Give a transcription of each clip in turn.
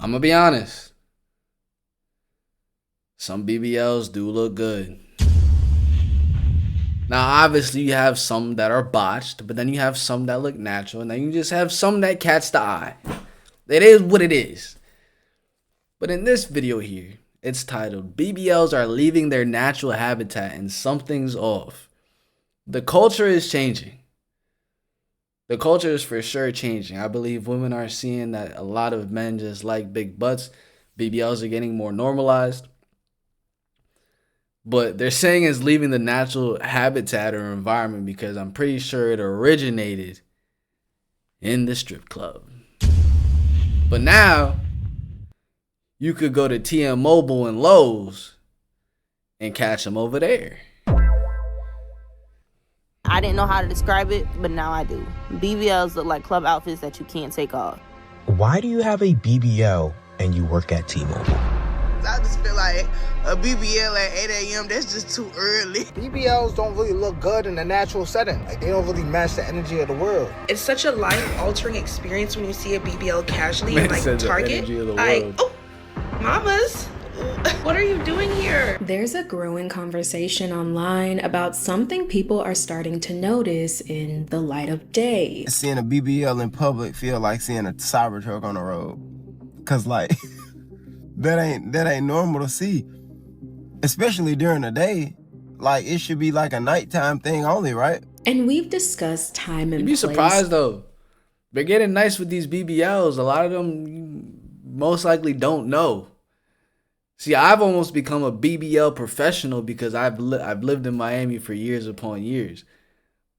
I'm gonna be honest. Some BBLs do look good. Now, obviously, you have some that are botched, but then you have some that look natural, and then you just have some that catch the eye. It is what it is. But in this video here, it's titled, BBLs are leaving their natural habitat and something's off. The culture is changing. The culture is for sure changing. I believe women are seeing that a lot of men just like big butts. BBLs are getting more normalized. But they're saying it's leaving the natural habitat or environment because I'm pretty sure it originated in the strip club. But now, you could go to TM Mobile and Lowe's and catch them over there. I didn't know how to describe it, but now I do. BBLs look like club outfits that you can't take off. Why do you have a BBL and you work at T-Mobile? I just feel like a BBL at 8 a.m., that's just too early. BBLs don't really look good in a natural setting. Like, they don't really match the energy of the world. It's such a life-altering experience when you see a BBL casually in, like, Target. Like, oh, mamas, what are you doing here? There's a growing conversation online about something people are starting to notice in the light of day. Seeing a BBL in public feel like seeing a Cybertruck on the road. Cause like, that ain't normal to see. Especially during the day. Like, it should be like a nighttime thing only, right? And we've discussed time and You'd be place. surprised though. They're getting nice with these BBLs. A lot of them you most likely don't know. See, I've almost become a BBL professional because I've lived in Miami for years upon years.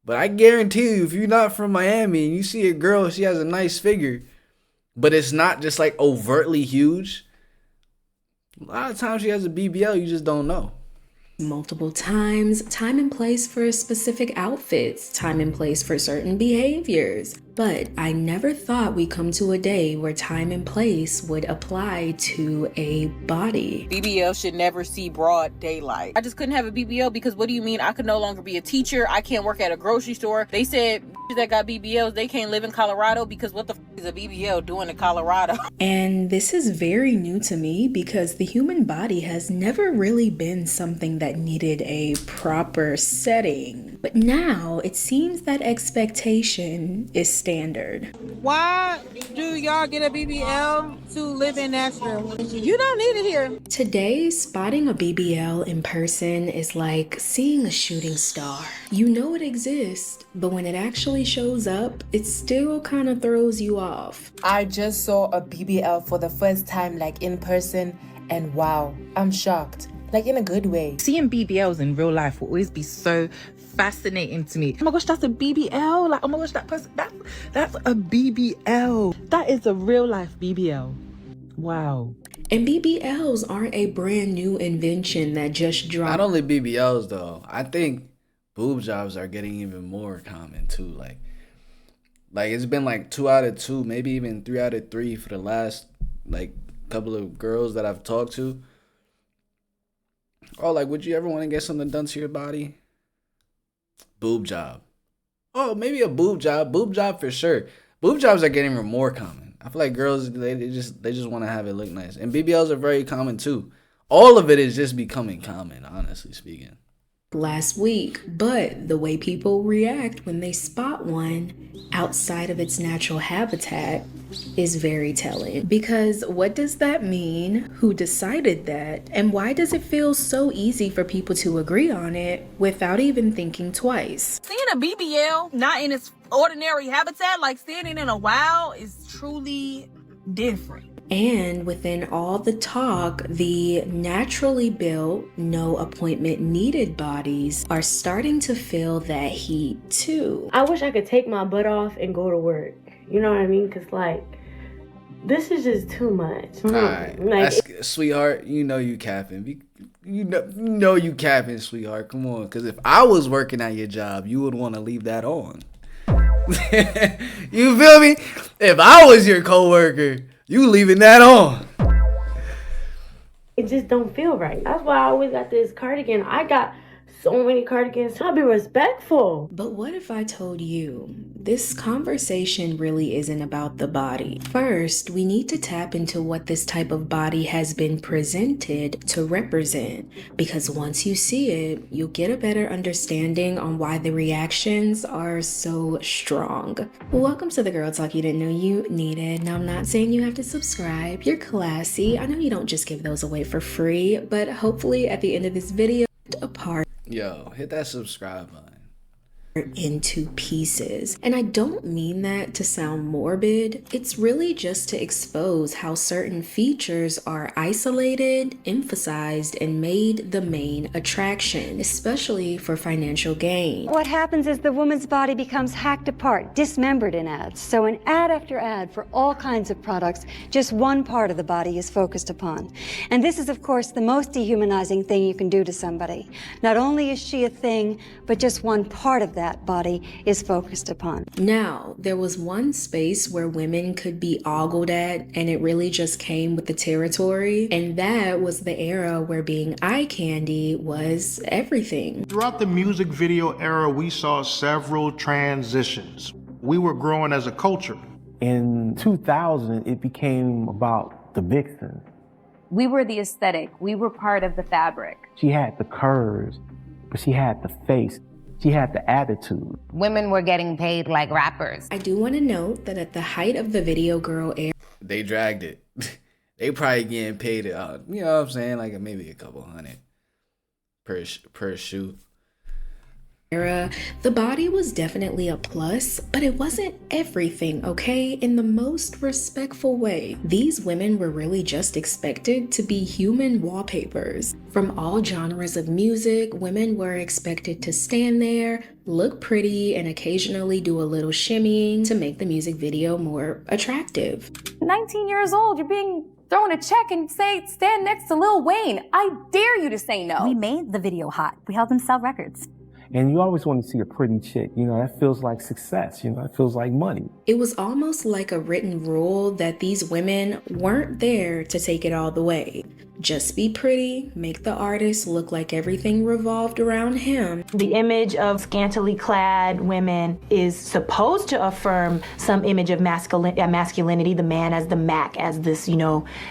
But I guarantee you, if you're not from Miami and you see a girl, she has a nice figure, but it's not just like overtly huge, a lot of times she has a BBL, you just don't know. Multiple times, time and place for specific outfits, time and place for certain behaviors. But I never thought we'd come to a day where time and place would apply to a body. BBL should never see broad daylight. I just couldn't have a BBL because what do you mean? I could no longer be a teacher. I can't work at a grocery store. They said that got BBLs, they can't live in Colorado because what the is a BBL doing in Colorado? And this is very new to me because the human body has never really been something that needed a proper setting. But now it seems that expectation is standard. Why do y'all get a BBL to live in Nashville? You don't need it here. Today, spotting a BBL in person is like seeing a shooting star. You know it exists, but when it actually shows up, it still kind of throws you off. I just saw a BBL for the first time, like in person, and wow, I'm shocked. Like in a good way. Seeing BBLs in real life will always be so fascinating to me. Oh my gosh, that's a BBL. Like, oh my gosh, that person, that's a BBL. That is a real life BBL. Wow. And BBLs aren't a brand new invention that just dropped. Not only BBLs though, I think boob jobs are getting even more common too. Like it's been like 2 out of 2, maybe even 3 out of 3 for the last like couple of girls that I've talked to. Oh, like, would you ever want to get something done to your body? Boob job. Oh, maybe a boob job. Boob job for sure. Boob jobs are getting more common. I feel like girls, they just want to have it look nice. And BBLs are very common too. All of it is just becoming common, honestly speaking. Last week, but the way people react when they spot one outside of its natural habitat is very telling. Because what does that mean? Who decided that? And why does it feel so easy for people to agree on it without even thinking twice? Seeing a BBL not in its ordinary habitat, like standing in a wild, is truly different. And within all the talk, the naturally built, no appointment needed bodies are starting to feel that heat too. I wish I could take my butt off and go to work. You know what I mean? Because, like, this is just too much. All right. Like, sweetheart, you know you capping. You know you capping, sweetheart. Come on. Because if I was working at your job, you would want to leave that on. You feel me? If I was your coworker, you leaving that on. It just don't feel right. That's why I always got this cardigan. I got so many cardigans. I'll be respectful. But what if I told you this conversation really isn't about the body? First, we need to tap into what this type of body has been presented to represent, because once you see it, you'll get a better understanding on why the reactions are so strong. Welcome to the Girl Talk you didn't know you needed. Now, I'm not saying you have to subscribe. You're classy. I know you don't just give those away for free, but hopefully at the end of this video, apart. Yo, hit that subscribe button. Into pieces. And I don't mean that to sound morbid. It's really just to expose how certain features are isolated, emphasized, and made the main attraction, especially for financial gain. What happens is the woman's body becomes hacked apart, dismembered in ads. So in ad after ad for all kinds of products, just one part of the body is focused upon. And this is, of course, the most dehumanizing thing you can do to somebody. Not only is she a thing, but just one part of that body is focused upon. Now, there was one space where women could be ogled at, and it really just came with the territory, and that was the era where being eye candy was everything. Throughout the music video era, we saw several transitions. We were growing as a culture. In 2000, it became about the vixen. We were the aesthetic. We were part of the fabric. She had the curves, but she had the face. She had the attitude. Women were getting paid like rappers. I do want to note that at the height of the video girl era, they dragged it. They probably getting paid, you know what I'm saying, like maybe a couple hundred per shoe. The body was definitely a plus, but it wasn't everything, okay? In the most respectful way. These women were really just expected to be human wallpapers. From all genres of music, women were expected to stand there, look pretty, and occasionally do a little shimmying to make the music video more attractive. 19 years old, you're being thrown a check and say, stand next to Lil Wayne. I dare you to say no. We made the video hot. We helped them sell records. And you always want to see a pretty chick, that feels like success, that feels like money. It was almost like a written rule that these women weren't there to take it all the way. Just be pretty, make the artist look like everything revolved around him. The image of scantily clad women is supposed to affirm some image of masculinity, the man as the Mac, as this,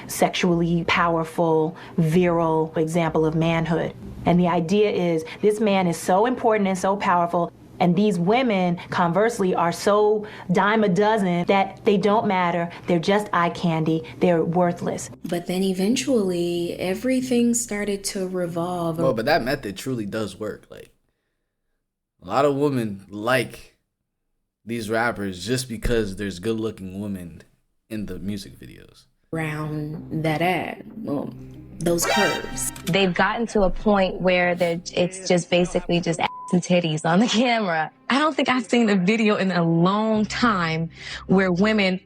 sexually powerful, virile example of manhood. And the idea is this man is so important and so powerful, and these women, conversely, are so dime a dozen that they don't matter. They're just eye candy. They're worthless. But then eventually, everything started to revolve. Well, but that method truly does work. Like, a lot of women like these rappers just because there's good-looking women in the music videos. Around that ad. Well, those curves. They've gotten to a point where it's just basically just ass and titties on the camera. I don't think I've seen a video in a long time where women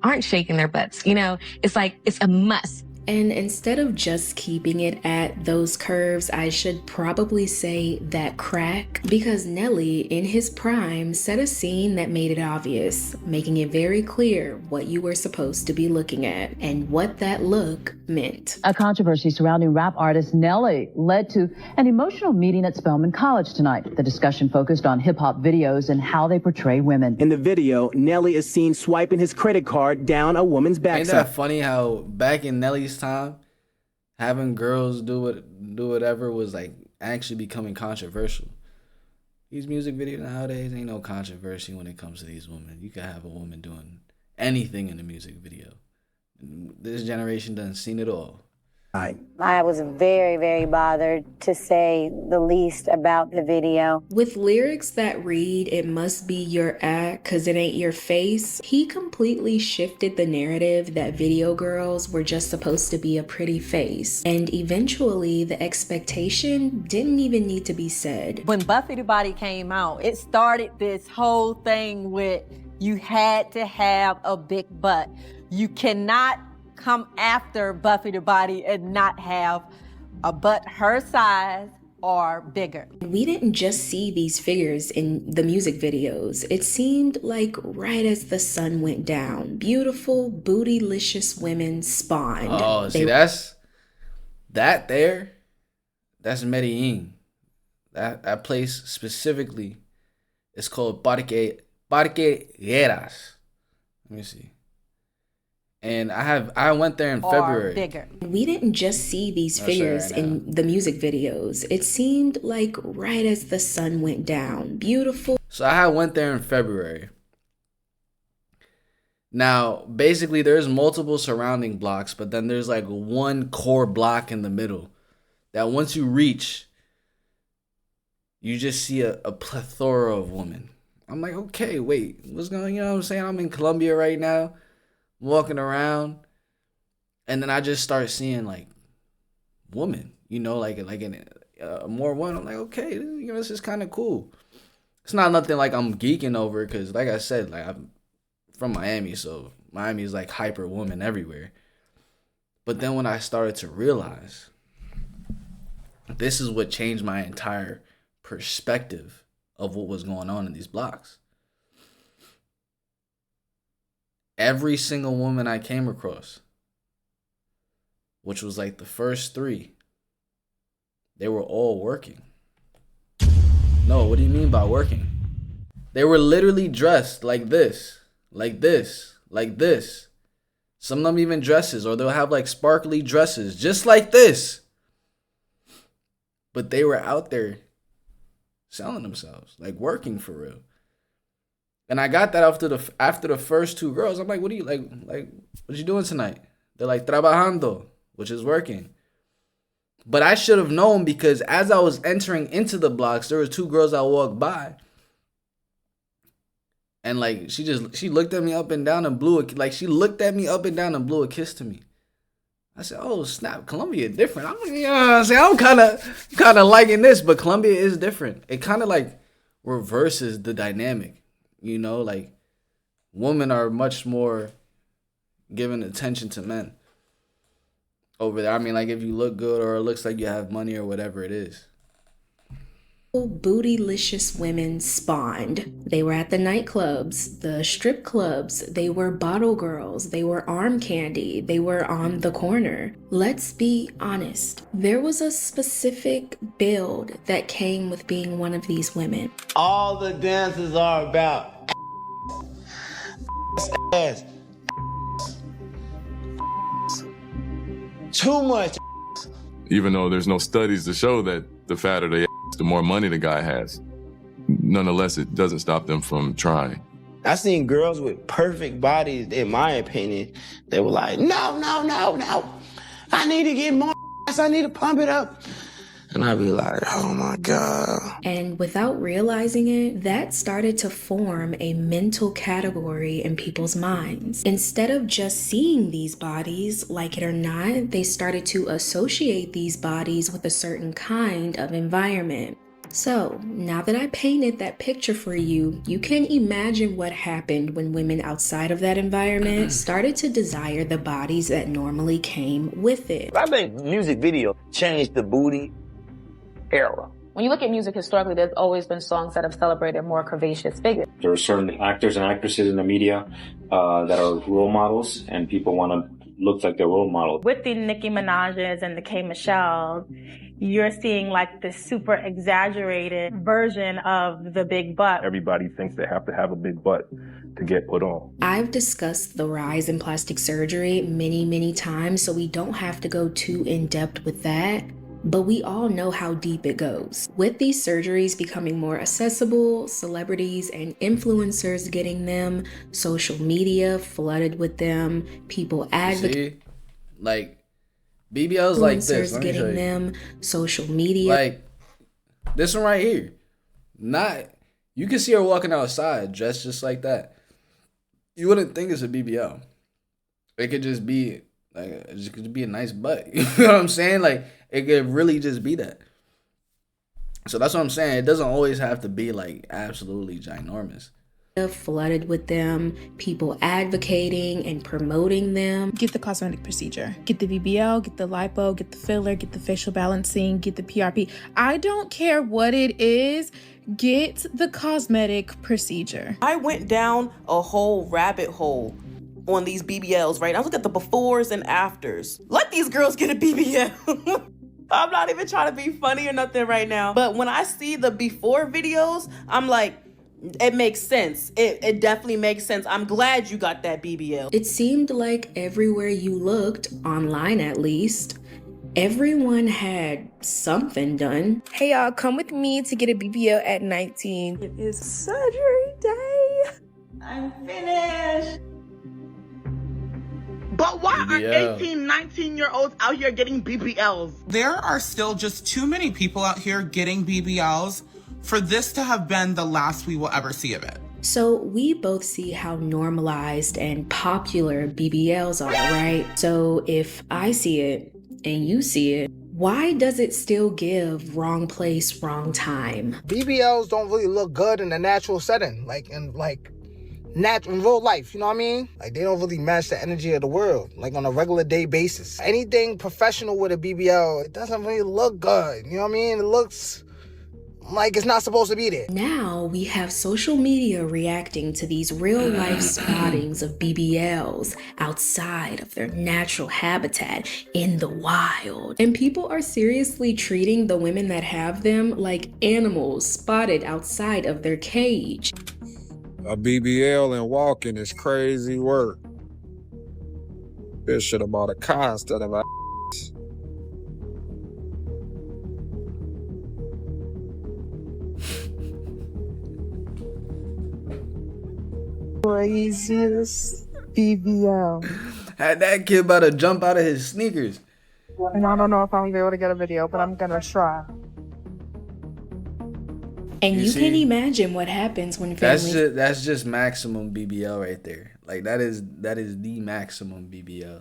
aren't shaking their butts. It's like, it's a must. And instead of just keeping it at those curves, I should probably say that crack, because Nelly, in his prime, set a scene that made it obvious, making it very clear what you were supposed to be looking at and what that look meant. A controversy surrounding rap artist Nelly led to an emotional meeting at Spelman College tonight. The discussion focused on hip-hop videos and how they portray women. In the video, Nelly is seen swiping his credit card down a woman's backside. Ain't that funny how back in Nelly's time, having girls do whatever was like actually becoming controversial. These music videos nowadays ain't no controversy when it comes to these women. You can have a woman doing anything in a music video. This generation doesn't seen it all. I was very, very bothered, to say the least, about the video. With lyrics that read, "It must be your act, cause it ain't your face," he completely shifted the narrative that video girls were just supposed to be a pretty face. And eventually, the expectation didn't even need to be said. When Buffy the Body came out, it started this whole thing with you had to have a big butt. You cannot come after Buffy the Body and not have a butt her size or bigger. We didn't just see these figures in the music videos. It seemed like right as the sun went down, beautiful, bootylicious women spawned. Oh, see, that's Medellin. That place specifically is called Parque Lleras. Let me see. And I went there in February. Bigger. We didn't just see these figures in the music videos. It seemed like right as the sun went down. Beautiful. So I went there in February. Now, basically, there's multiple surrounding blocks, but then there's like one core block in the middle that once you reach, you just see a plethora of women. I'm like, okay, wait, what's going on? You know what I'm saying? I'm in Colombia right now, walking around, and then I just start seeing like women, you know, like in more one. I'm like, okay, you know, this is kind of cool. It's not nothing like I'm geeking over because, like I said, like I'm from Miami, so Miami is like hyper woman everywhere. But then when I started to realize this is what changed my entire perspective of what was going on in these blocks. Every single woman I came across, which was like the first 3, they were all working. No, what do you mean by working? They were literally dressed like this. Like this, like this. Some of them even dresses, or they'll have like sparkly dresses, just like this. But they were out there selling themselves, like working for real. And I got that after the first 2 girls. I'm like, what are you like what you doing tonight? They're like trabajando, which is working. But I should have known because as I was entering into the blocks, there were 2 girls that walked by. And like she looked at me up and down and blew a kiss to me. I said, "Oh snap, Colombia different." I'm, you know what I'm saying? I'm kind of liking this, but Colombia is different. It kind of like reverses the dynamic, you know. Like women are much more giving attention to men over there. I mean, like if you look good or it looks like you have money or whatever it is. Bootylicious women spawned. They were at the nightclubs, the strip clubs, they were bottle girls, they were arm candy, they were on the corner. Let's be honest, there was a specific build that came with being one of these women. All the dances are about ass. Too much. Even though there's no studies to show that the fatter the the more money the guy has, nonetheless, it doesn't stop them from trying. I seen girls with perfect bodies, in my opinion, they were like, no. I need to get more ass. I need to pump it up. And I'd be like, oh my God. And without realizing it, that started to form a mental category in people's minds. Instead of just seeing these bodies, like it or not, they started to associate these bodies with a certain kind of environment. So, now that I painted that picture for you, you can imagine what happened when women outside of that environment started to desire the bodies that normally came with it. I think music video changed the booty era. When you look at music historically, there's always been songs that have celebrated more curvaceous figures. There are certain actors and actresses in the media that are role models, and people want to look like their role model. With the Nicki Minaj's and the K. Michelle, you're seeing like this super exaggerated version of the big butt. Everybody thinks they have to have a big butt to get put on. I've discussed the rise in plastic surgery many times, so we don't have to go too in depth with that. But we all know how deep it goes. With these surgeries becoming more accessible, celebrities and influencers getting them, social media flooded with them, people advocating. Like BBLs like this. Let me show you. Getting them, social media. Like this one right here. You can see her walking outside dressed just like that. You wouldn't think it's a BBL. It could just be like it could be a nice butt. You know what I'm saying? Like it could really just be that. So that's what I'm saying. It doesn't always have to be like absolutely ginormous. Flooded with them, people advocating and promoting them. Get the cosmetic procedure. Get the BBL, get the lipo, get the filler, get the facial balancing, get the PRP. I don't care what it is. Get the cosmetic procedure. I went down a whole rabbit hole on these BBLs, right? I looked at the befores and afters. Let these girls get a BBL. I'm not even trying to be funny or nothing right now. But when I see the before videos, I'm like, it makes sense. It definitely makes sense. I'm glad you got that BBL. It seemed like everywhere you looked, online at least, everyone had something done. Hey y'all, come with me to get a BBL at 19. It is surgery day. I'm finished. But why are 18, 19-year-olds out here getting BBLs? There are still just too many people out here getting BBLs for this to have been the last we will ever see of it. So we both see how normalized and popular BBLs are, right? So if I see it and you see it, why does it still give wrong place, wrong time? BBLs don't really look good in a natural setting, in real life, you know what I mean? Like, they don't really match the energy of the world, like on a regular day basis. Anything professional with a BBL, it doesn't really look good, you know what I mean? It looks like it's not supposed to be there. Now we have social media reacting to these real life spottings of BBLs outside of their natural habitat in the wild. And people are seriously treating the women that have them like animals spotted outside of their cage. A BBL and walking is crazy work. Bitch should have bought a car instead of a Craziest BBL. Had that kid about to jump out of his sneakers. And I don't know if I'm gonna be able to get a video, but I'm gonna try. And you can imagine what happens when families... That's just maximum BBL right there. Like, that is the maximum BBL.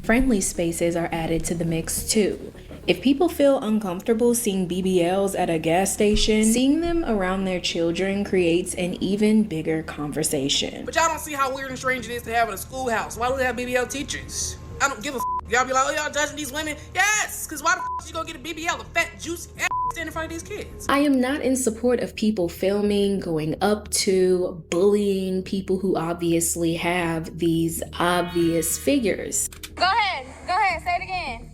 Friendly spaces are added to the mix too. If people feel uncomfortable seeing BBLs at a gas station, seeing them around their children creates an even bigger conversation. But y'all don't see how weird and strange it is to have in a schoolhouse. Why do they have BBL teachers? I don't give a f. Y'all be like, oh, y'all judging these women? Yes, because why the f you gonna get a BBL, a fat, juicy ass stand in front of these kids? I am not in support of people filming, going up to, bullying people who obviously have these obvious figures. Go ahead, say it again.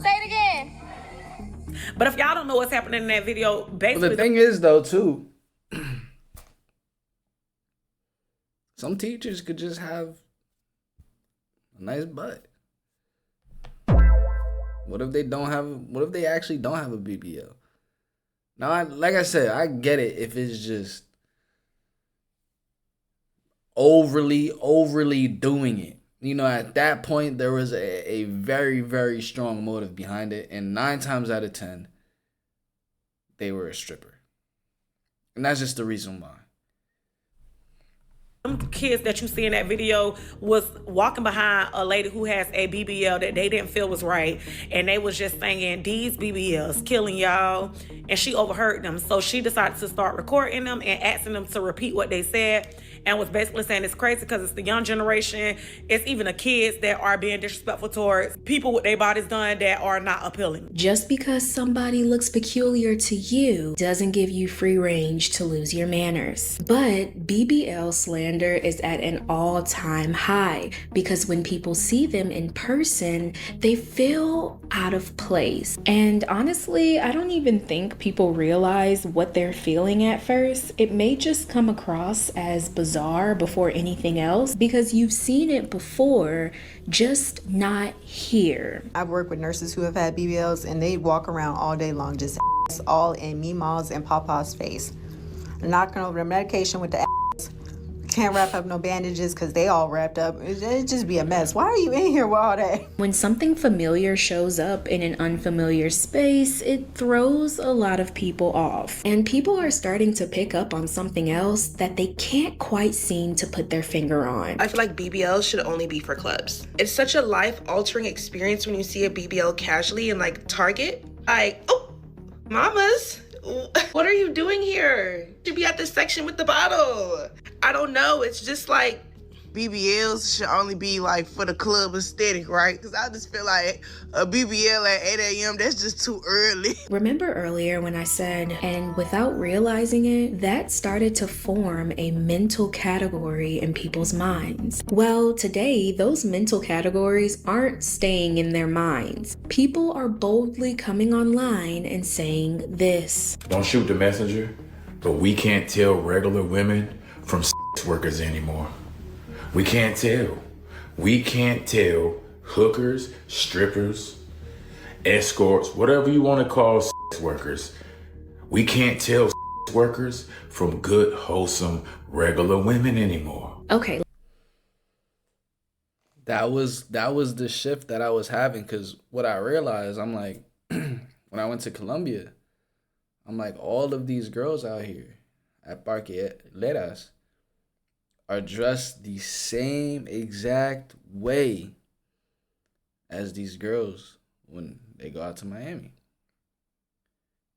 Say it again. But if y'all don't know what's happening in that video, basically... Well, the thing is, though, too, some teachers could just have a nice butt. What if they actually don't have a BBL? Now, like I said, I get it if it's just overly doing it. You know, at that point, there was a very, very strong motive behind it. And 9 times out of 10, they were a stripper. And that's just the reason why. Some kids that you see in that video was walking behind a lady who has a BBL that they didn't feel was right. And they was just saying, these BBLs killing y'all. And she overheard them. So she decided to start recording them and asking them to repeat what they said. And was basically saying it's crazy because it's the young generation. It's even the kids that are being disrespectful towards people with their bodies done that are not appealing. Just because somebody looks peculiar to you doesn't give you free range to lose your manners. But BBL slander is at an all-time high because when people see them in person, they feel out of place. And honestly, I don't even think people realize what they're feeling at first. It may just come across as bizarre before anything else because you've seen it before, just not here. I've worked with nurses who have had BBLs and they walk around all day long just all in Meemaw's and Papa's face. Knocking over the medication with the can't wrap up no bandages because they all wrapped up. It'd just be a mess. Why are you in here with all that? When something familiar shows up in an unfamiliar space, it throws a lot of people off. And people are starting to pick up on something else that they can't quite seem to put their finger on. I feel like BBLs should only be for clubs. It's such a life-altering experience when you see a BBL casually in like Target. Like, oh, mamas, what are you doing here? You should be at this section with the bottle. I don't know. It's just like, BBLs should only be like for the club aesthetic, right? Because I just feel like a BBL at 8 a.m., that's just too early. Remember earlier when I said, and without realizing it, that started to form a mental category in people's minds. Well, today, those mental categories aren't staying in their minds. People are boldly coming online and saying this. Don't shoot the messenger, but we can't tell regular women from sex workers anymore. We can't tell. We can't tell hookers, strippers, escorts, whatever you want to call sex workers. We can't tell sex workers from good, wholesome, regular women anymore. Okay. That was the shift that I was having, because what I realized, I'm like, when I went to Colombia, I'm like, all of these girls out here at Parque Leras are dressed the same exact way as these girls when they go out to Miami.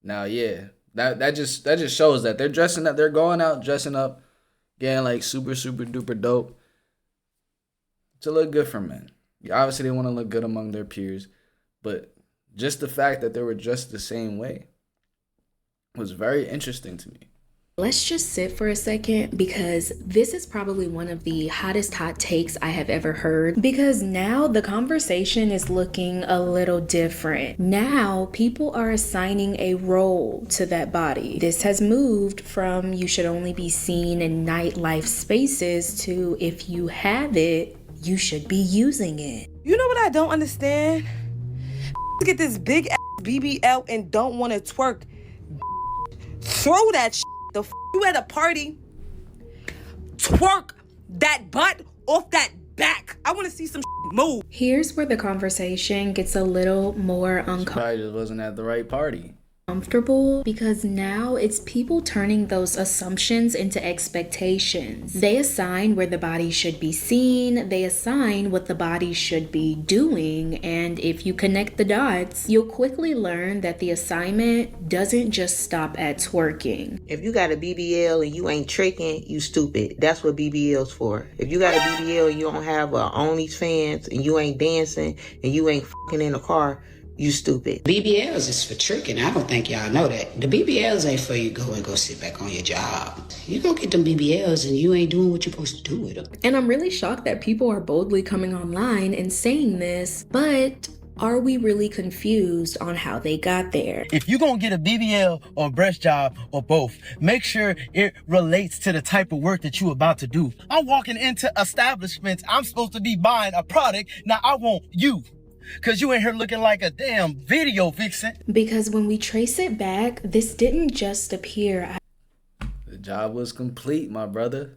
Now, yeah, that just shows that they're dressing up, they're going out dressing up, getting like super duper dope to look good for men. Obviously, they want to look good among their peers, but just the fact that they were dressed the same way was very interesting to me. Let's just sit for a second, because this is probably one of the hottest hot takes I have ever heard, because now the conversation is looking a little different. Now people are assigning a role to that body. This has moved from you should only be seen in nightlife spaces to if you have it, you should be using it. You know what I don't understand? Get this big ass BBL and don't want to twerk. Throw that shit. The you at a party, twerk that butt off that back. I want to see some move. Here's where the conversation gets a little more uncomfortable. I just wasn't at the right party. Because now it's people turning those assumptions into expectations. They assign where the body should be seen, they assign what the body should be doing, and if you connect the dots, you'll quickly learn that the assignment doesn't just stop at twerking. If you got a BBL and you ain't tricking, you stupid. That's what BBL's for. If you got a BBL and you don't have a OnlyFans and you ain't dancing and you ain't fucking in a car, you stupid. BBLs is for tricking. I don't think y'all know that. The BBLs ain't for you go sit back on your job. You go get them BBLs and you ain't doing what you're supposed to do with them. And I'm really shocked that people are boldly coming online and saying this, but are we really confused on how they got there? If you're gonna get a BBL or a breast job or both, make sure it relates to the type of work that you're about to do. I'm walking into establishments, I'm supposed to be buying a product, now I want you. Cause you in here looking like a damn video vixen. Because when we trace it back, this didn't just appear. The job was complete, my brother.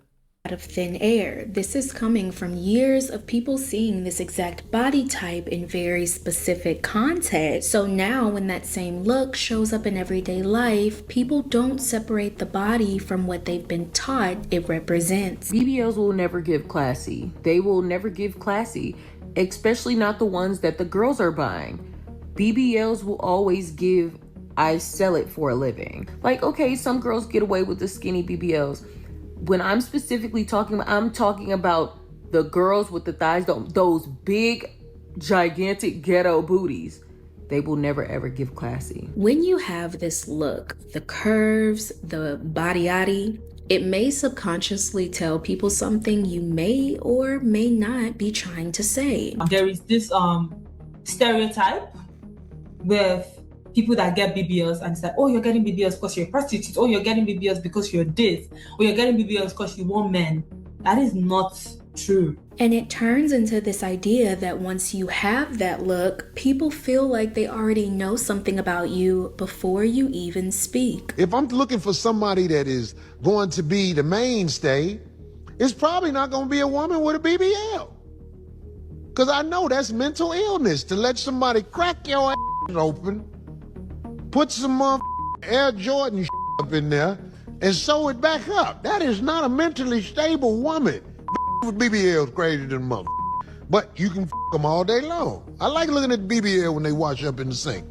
Out of thin air. This is coming from years of people seeing this exact body type in very specific context. So now when that same look shows up in everyday life, people don't separate the body from what they've been taught it represents. BBLs will never give classy. They will never give classy, especially not the ones that the girls are buying. BBLs will always give, I sell it for a living. Like, okay, some girls get away with the skinny BBLs. When I'm specifically talking about, I'm talking about the girls with the thighs, those big, gigantic ghetto booties. They will never ever give classy. When you have this look, the curves, the body, it may subconsciously tell people something you may or may not be trying to say. There is this stereotype with people that get BBLs and say, oh, you're getting BBLs because you're a prostitute. Oh, you're getting BBLs because you're this. Or you're getting BBLs because you want men. That is not true. And it turns into this idea that once you have that look, people feel like they already know something about you before you even speak. If I'm looking for somebody that is going to be the mainstay, it's probably not going to be a woman with a BBL. Because I know that's mental illness, to let somebody crack your ass open, put some Air Jordan up in there, and sew it back up. That is not a mentally stable woman. With BBLs crazy than mother. But you can them all day long. I like looking at BBL when they wash up in the sink.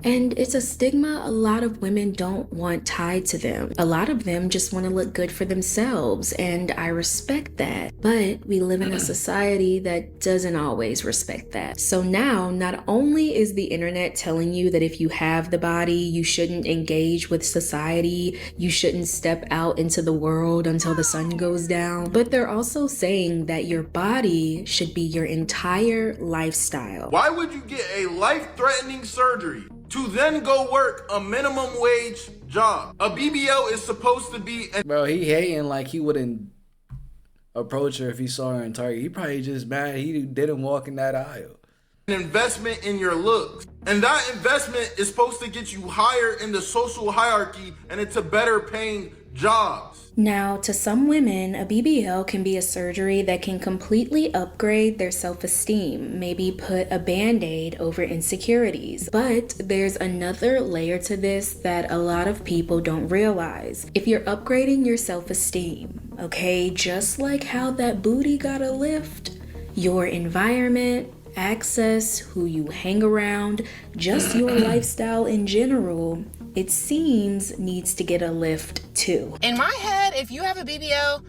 And it's a stigma a lot of women don't want tied to them. A lot of them just want to look good for themselves, and I respect that. But we live in a society that doesn't always respect that. So now, not only is the internet telling you that if you have the body, you shouldn't engage with society, you shouldn't step out into the world until the sun goes down, but they're also saying that your body should be your entire lifestyle. Why would you get a life-threatening surgery to then go work a minimum wage job? A BBL is supposed to be Bro, he hating like he wouldn't approach her if he saw her in Target. He probably just mad he didn't walk in that aisle. an investment in your looks. And that investment is supposed to get you higher in the social hierarchy and into better paying jobs. Now, to some women, a BBL can be a surgery that can completely upgrade their self-esteem, maybe put a band-aid over insecurities. But there's another layer to this that a lot of people don't realize. If you're upgrading your self-esteem, okay, just like how that booty got a lift, your environment, access, who you hang around, just your lifestyle in general, it seems needs to get a lift too. In my head, if you have a BBL,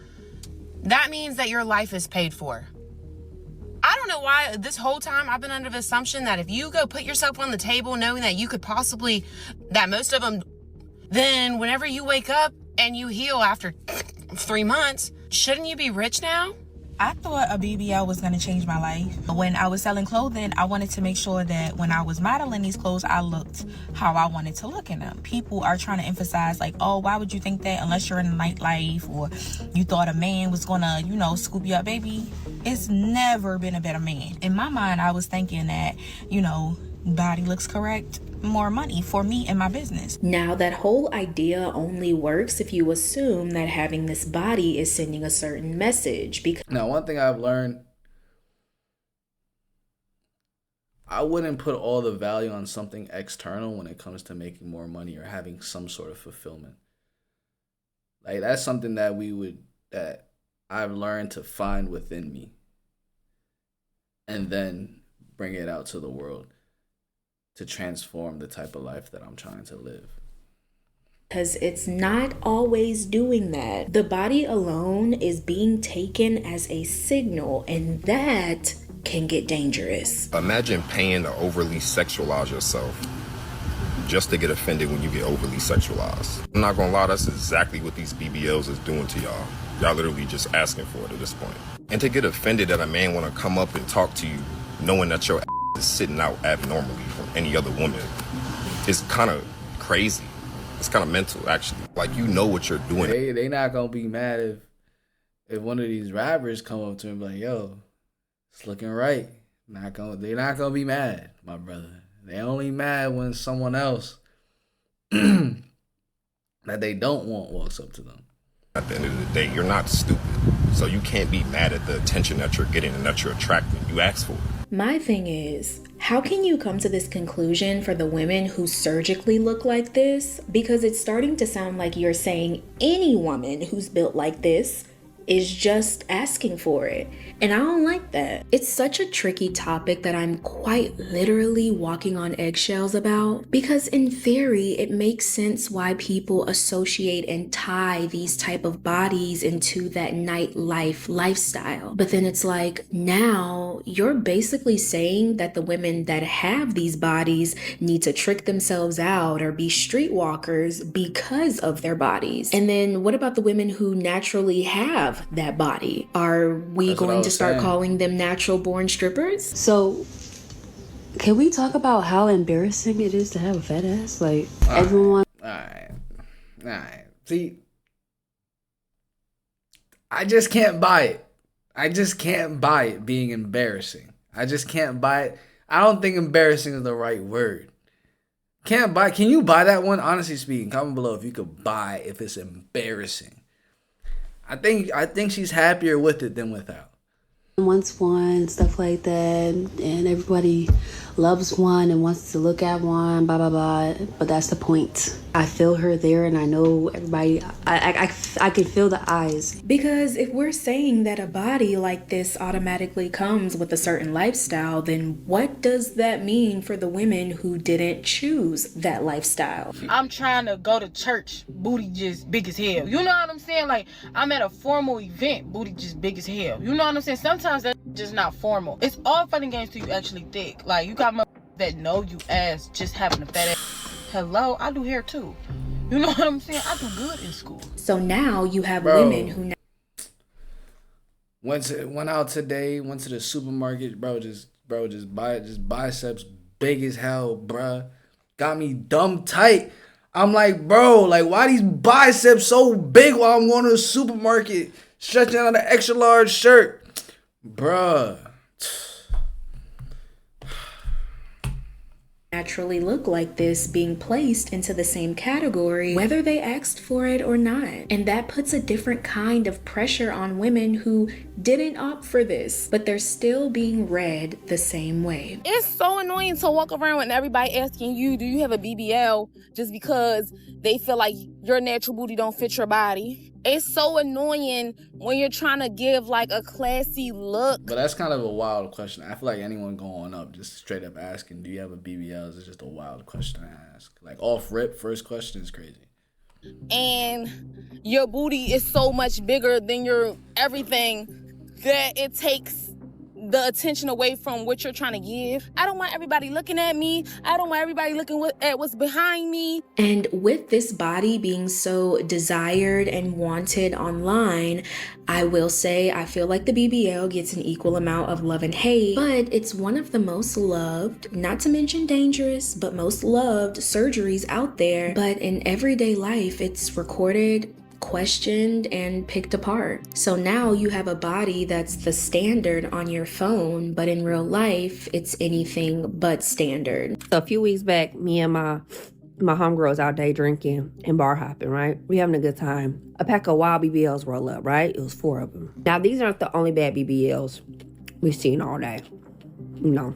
that means that your life is paid for. I don't know why this whole time I've been under the assumption that if you go put yourself on the table knowing that you could possibly, that most of them, then whenever you wake up and you heal after 3 months, shouldn't you be rich now? I thought a BBL was going to change my life. When I was selling clothing, I wanted to make sure that when I was modeling these clothes, I looked how I wanted to look in them. People are trying to emphasize like, oh, why would you think that unless you're in the nightlife or you thought a man was going to, you know, scoop you up, baby? It's never been a better man. In my mind, I was thinking that, you know, body looks correct, more money for me and my business. Now, that whole idea only works if you assume that having this body is sending a certain message. Because now, one thing I've learned, I wouldn't put all the value on something external when it comes to making more money or having some sort of fulfillment. Like, that's something that I've learned to find within me and then bring it out to the world to transform the type of life that I'm trying to live. Because it's not always doing that. The body alone is being taken as a signal, and that can get dangerous. Imagine paying to overly sexualize yourself just to get offended when you get overly sexualized. I'm not gonna lie, that's exactly what these BBLs is doing to y'all. Y'all literally just asking for it at this point. And to get offended that a man wanna come up and talk to you knowing that your is sitting out abnormally from any other woman is kind of crazy. It's kind of mental, actually. Like, you know what you're doing. They not gonna be mad if one of these rappers come up to him like, yo, it's looking right. They're not gonna be mad, my brother. They only mad when someone else that they don't want walks up to them. At the end of the day, you're not stupid. So you can't be mad at the attention that you're getting and that you're attracting. You asked for it. My thing is, how can you come to this conclusion for the women who surgically look like this? Because it's starting to sound like you're saying any woman who's built like this is just asking for it. And I don't like that. It's such a tricky topic that I'm quite literally walking on eggshells about, because in theory, it makes sense why people associate and tie these type of bodies into that nightlife lifestyle. But then it's like, now you're basically saying that the women that have these bodies need to trick themselves out or be streetwalkers because of their bodies. And then what about the women who naturally have that body? Are we going to start calling them natural born strippers? So can we talk about how embarrassing it is to have a fat ass? Like, everyone. All right. See, I just can't buy it. I just can't buy it being embarrassing. I just can't buy it. I don't think embarrassing is the right word. Can you buy that one? Honestly speaking, comment below if you could buy if it's embarrassing. I think she's happier with it than without. Wants one, stuff like that, and everybody loves one and wants to look at one, blah, blah, blah. But that's the point. I feel her there and I know everybody, I can feel the eyes. Because if we're saying that a body like this automatically comes with a certain lifestyle, then what does that mean for the women who didn't choose that lifestyle? I'm trying to go to church, booty just big as hell. You know what I'm saying? Like, I'm at a formal event, booty just big as hell. You know what I'm saying? Sometimes that's just not formal. It's all fun and games till you actually thick. Like, you got that know you ass just having a fat ass. Hello, I do hair too. You know what I'm saying? I do good in school. So now you have Bro. women who went out today, went to the supermarket, just biceps big as hell, bruh. Got me dumb tight. I'm like, bro, like, why these biceps so big while I'm going to the supermarket, stretching out an extra large shirt, bruh. naturally look like this being placed into the same category, whether they asked for it or not. And that puts a different kind of pressure on women who didn't opt for this, but they're still being read the same way. It's so annoying to walk around and everybody asking you, do you have a BBL, just because they feel like your natural booty don't fit your body. It's so annoying when you're trying to give like a classy look. But that's kind of a wild question. I feel like anyone going up just straight up asking, do you have a BBL, is just a wild question to ask. Like off rip, first question is crazy. And your booty is so much bigger than your everything that it takes the attention away from what you're trying to give. I don't want everybody looking at me. I don't want everybody looking at what's behind me. And with this body being so desired and wanted online, I will say I feel like the BBL gets an equal amount of love and hate, but it's one of the most loved, not to mention dangerous, but most loved surgeries out there. But in everyday life, it's recorded, questioned, and picked apart. So now you have a body that's the standard on your phone, but in real life, it's anything but standard. So a few weeks back, me and my homegirls out day drinking and bar hopping, right? We having a good time. A pack of wild BBLs roll up, right? It was 4 of them. Now, these aren't the only bad BBLs we've seen all day, you know?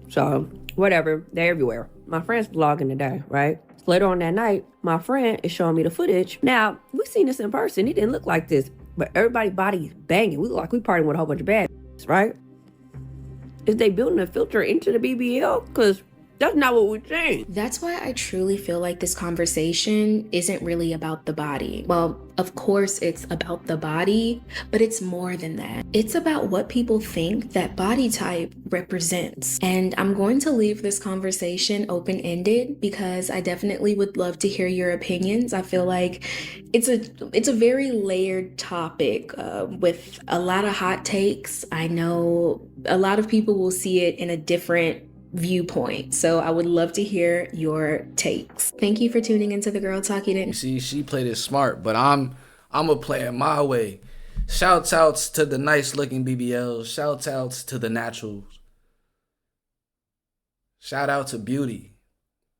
So, whatever, they're everywhere. My friend's vlogging today, right? Later on that night, my friend is showing me the footage. Now, we seen this in person. He didn't look like this, but everybody's body banging. We look like we partying with a whole bunch of bad, right? Is they building a filter into the BBL? Because that's not what we're saying. That's why I truly feel like this conversation isn't really about the body. Well, of course it's about the body, but it's more than that. It's about what people think that body type represents. And I'm going to leave this conversation open-ended because I definitely would love to hear your opinions. I feel like it's a very layered topic with a lot of hot takes. I know a lot of people will see it in a different viewpoint. So I would love to hear your takes. Thank you for tuning into the Girl Talk You Didn't. You see, she played it smart, but I'm gonna play it my way. Shouts outs to the nice looking BBLs. Shouts outs to the naturals. Shout out to beauty.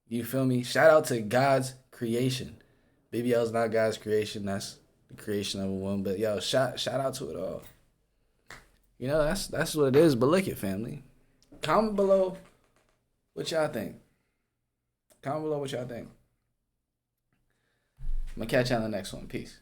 You feel me? Shout out to God's creation. BBL's not God's creation. That's the creation of a woman. But yo, shout out to it all. You know, that's what it is. But look it, family. Comment below what y'all think. Comment below what y'all think. I'm gonna catch you on the next one. Peace.